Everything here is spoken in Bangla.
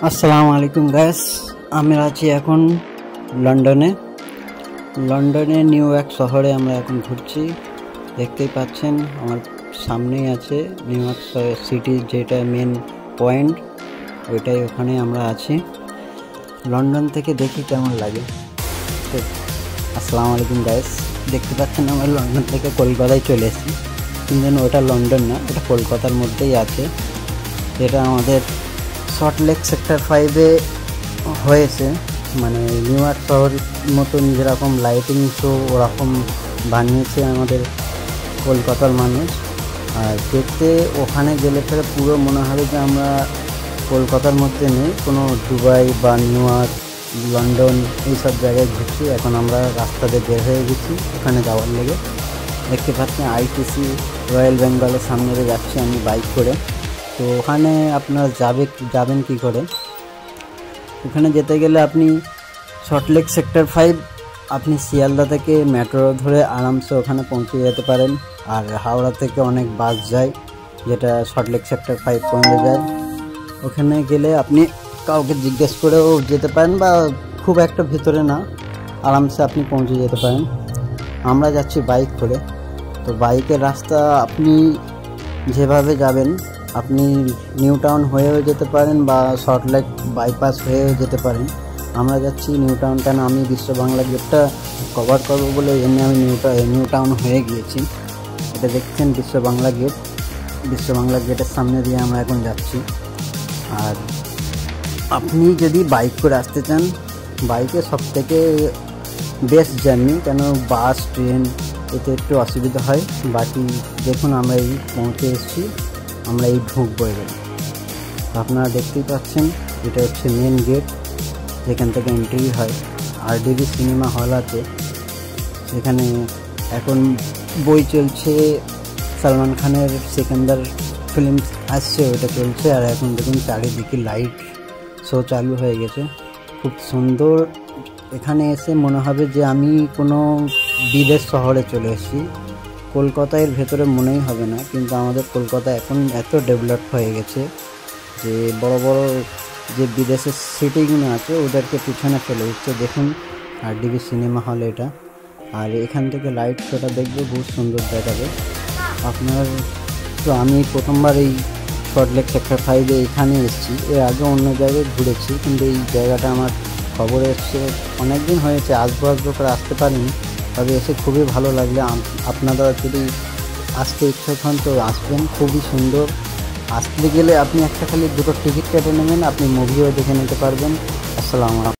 আসসালামু আলাইকুম গাইস, আমরা আছি এখন লন্ডনে। নিউ ইয়র্ক শহরে আমরা এখন ঘুরছি। দেখতেই পাচ্ছেন আমার সামনেই আছে নিউ ইয়র্ক সিটি, যেটা মেন পয়েন্ট, ওইটাই ওখানে আমরা আছি। লন্ডন থেকে দেখি কেমন লাগে। তো আসসালামু আলাইকুম গাইস, দেখতে পাচ্ছেন আমরা লন্ডন থেকে কলকাতায় চলে এসেছি, কিন্তু ওটা লন্ডন না, এটা কলকাতার মধ্যেই আছে। এটা আমাদের সল্টলেক সেক্টর 5-এ হয়েছে। মানে নিউ ইয়র্ক শহর মতন যেরকম লাইটিং শো ওরকম বানিয়েছে আমাদের কলকাতার মানুষ। আর দেখতে ওখানে গেলে ফেরে পুরো মনে হবে যে আমরা কলকাতার মধ্যে নেই, কোনো দুবাই বা নিউ ইয়র্ক, লন্ডন এইসব জায়গায় ঘুরছি। এখন আমরা রাস্তাতে বের হয়ে গেছি ওখানে যাওয়ার লেগে। দেখতে পাচ্ছেন আইটিসি রয়্যাল বেঙ্গলের সামনে দিয়ে যাচ্ছি আমি বাইক করে। তো ওখানে আপনারা যাবেন কি করে? ওখানে যেতে গেলে আপনি সল্টলেক সেক্টর 5, আপনি শিয়ালদা থেকে মেট্রো ধরে আরামসে ওখানে পৌঁছে যেতে পারেন। আর হাওড়া থেকে অনেক বাস যায় যেটা সল্টলেক সেক্টর 5 পর্যন্ত যায়। ওখানে গেলে আপনি কাউকে জিজ্ঞেস করেও যেতে পারেন, বা খুব একটা ভিতরে না, আরামসে আপনি পৌঁছে যেতে পারেন। আমরা যাচ্ছি বাইক করে। তো বাইকের রাস্তা আপনি যেভাবে যাবেন, আপনি নিউ টাউন হয়েও যেতে পারেন বা সল্টলেক বাইপাস হয়েও যেতে পারেন। আমরা যাচ্ছি নিউ টাউন, কেন আমি বিশ্ব বাংলা গেটটা কভার করবো বলে এমনি আমি নিউ টাউন হয়ে গিয়েছি। এটা দেখছেন বিশ্ব বাংলা গেট। বিশ্ব বাংলা গেটের সামনে দিয়ে আমরা এখন যাচ্ছি। আর আপনি যদি বাইক করে আসতে চান, বাইকে সবথেকে বেস্ট জার্নি, কেন বাস ট্রেন এতে একটু অসুবিধা হয়। বাকি দেখুন আমরা এই পৌঁছে এসেছি, আমরা এই ঢুকবো এবার। আপনারা দেখতেই পাচ্ছেন এটা হচ্ছে মেন গেট, যেখান থেকে এন্ট্রি হয়। RDB সিনেমা হল আছে, সেখানে এখন বই চলছে, সালমান খানের সিকান্দার ফিল্ম আসছে, ওটা চলছে। আর এখন দেখুন চারিদিকে লাইট শো চালু হয়ে গেছে, খুব সুন্দর। এখানে এসে মনে হবে যে আমি কোনো বিদেশ শহরে চলে এসেছি। কলকাতার ভেতরে মনেই হবে না, কিন্তু আমাদের কলকাতা এখন এত ডেভেলপ হয়ে গেছে যে বড় বড় যে বিদেশের সিটিগুলো আছে ওদেরকে পিছনে ফেলে দিচ্ছে। দেখুন RDB সিনেমা হল এটা। আর এখান থেকে লাইট শোটা দেখবে, বহুত সুন্দর দেখাবে আপনার। তো আমি প্রথমবার এই সল্টলেক সেক্টর 5-এ এখানে এসেছি, এর আগে অন্য জায়গায় ঘুরেছি, কিন্তু এই জায়গাটা আমার খবরে এসছে। অনেক দিন হয়েছে আসবো করে আসতে পারিনি, তবে এসে খুবই ভালো লাগলে। আপনারা যদি আসতে ইচ্ছুক হন তো আসবেন, খুবই সুন্দর। আসতে গেলে আপনি একটা খালি দুটো টিকিট কেটে নেবেন, আপনি মুভিও দেখে নিতে পারবেন। আসসালামু আলাইকুম।